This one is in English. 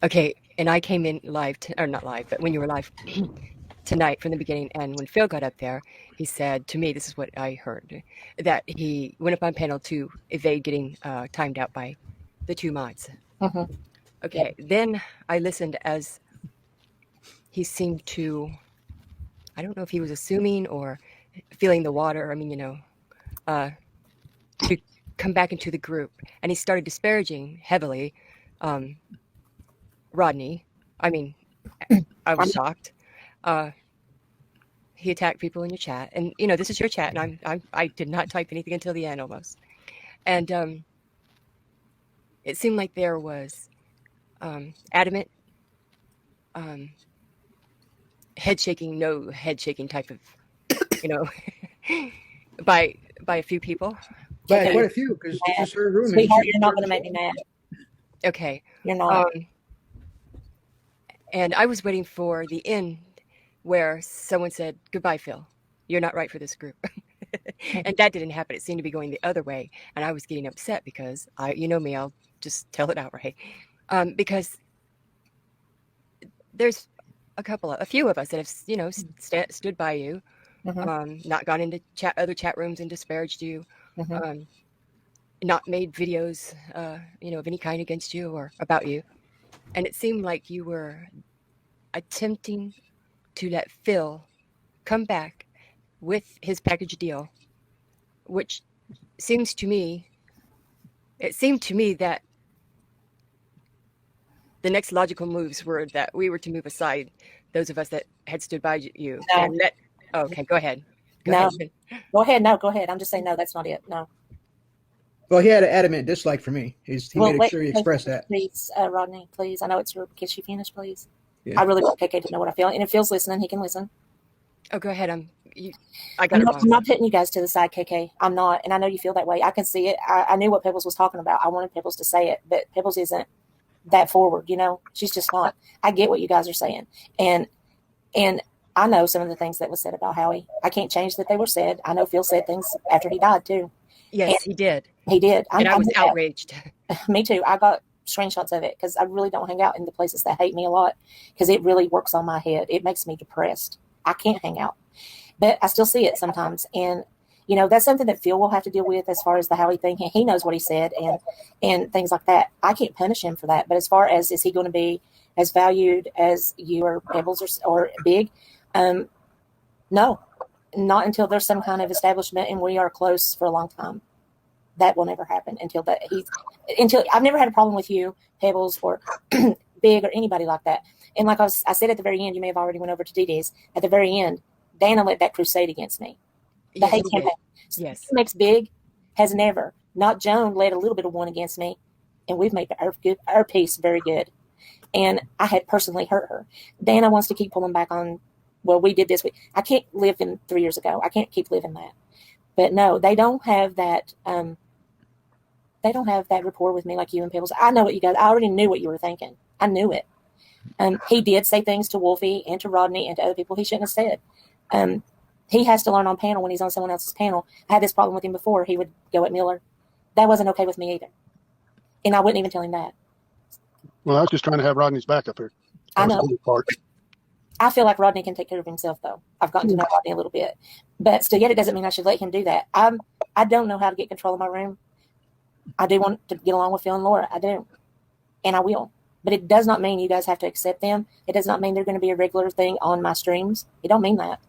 Okay, and I came in live, or not live, but when you were live tonight from the beginning, and when Phil got up there, he said to me, this is what I heard, that he went up on panel to evade getting timed out by the two mods. Mm-hmm. Okay, then I listened as he seemed to, I don't know if he was assuming or feeling the water, I mean, to come back into the group. And he started disparaging heavily Rodney. I mean, I was shocked. He attacked people in your chat, and this is your chat, and I did not type anything until the end almost. And it seemed like there was adamant head shaking, no head shaking type of, by a few people. By quite a few, because this is her room. Sweetheart, you're not going to make me mad. Okay. You're not. And I was waiting for the end where someone said, "Goodbye, Phil. You're not right for this group." And that didn't happen. It seemed to be going the other way. And I was getting upset because you know me, I'll just tell it outright. Because there's a few of us that have, stood by you, not gone into other chat rooms and disparaged you, not made videos, of any kind against you or about you. And it seemed like you were attempting to let Phil come back with his package deal, which seemed to me that the next logical moves were that we were to move aside, those of us that had stood by you. No. And okay, go ahead. Go ahead. No, go ahead. I'm just saying, no, that's not it. No. Well, he had an adamant dislike for me. He made sure he expressed that. Please, Rodney, please. I know it's your, can she finish, please? Yeah. I really want KK to know what I feel. And if Phil's listening, he can listen. Oh, go ahead. I'm not putting you guys to the side, KK. I'm not. And I know you feel that way. I can see it. I knew what Pebbles was talking about. I wanted Pebbles to say it, but Pebbles isn't that forward, She's just not. I get what you guys are saying. And I know some of the things that was said about Howie. I can't change that they were said. I know Phil said things after he died, too. Yes, he did. He did. And I was outraged. Me too. I got screenshots of it because I really don't hang out in the places that hate me a lot because it really works on my head. It makes me depressed. I can't hang out. But I still see it sometimes. And, that's something that Phil will have to deal with as far as the Howie thing. He knows what he said and things like that. I can't punish him for that. But as far as is he going to be as valued as you or Pebbles or Big? No. Not until there's some kind of establishment and we are close for a long time. That will never happen until I've never had a problem with you, Pebbles, or Big, or anybody like that. And like I said at the very end, you may have already went over to DD's. At the very end, Dana led that crusade against me. The hate campaign. Yes. Makes Big has never. Not Joan led a little bit of one against me, and we've made our peace very good. And I had personally hurt her. Dana wants to keep pulling back on. Well, we did this. I can't live in 3 years ago. I can't keep living that. But no, they don't have that. They don't have that rapport with me like you and Pebbles. I know what you guys. I already knew what you were thinking. I knew it. He did say things to Wolfie and to Rodney and to other people he shouldn't have said. He has to learn on panel when he's on someone else's panel. I had this problem with him before. He would go at Miller. That wasn't okay with me either. And I wouldn't even tell him that. Well, I was just trying to have Rodney's back up here. I know. I feel like Rodney can take care of himself, though. I've gotten to know Rodney a little bit. But still, yet it doesn't mean I should let him do that. I don't know how to get control of my room. I do want to get along with Phil and Laura. I do. And I will. But it does not mean you guys have to accept them. It does not mean they're going to be a regular thing on my streams. It don't mean that.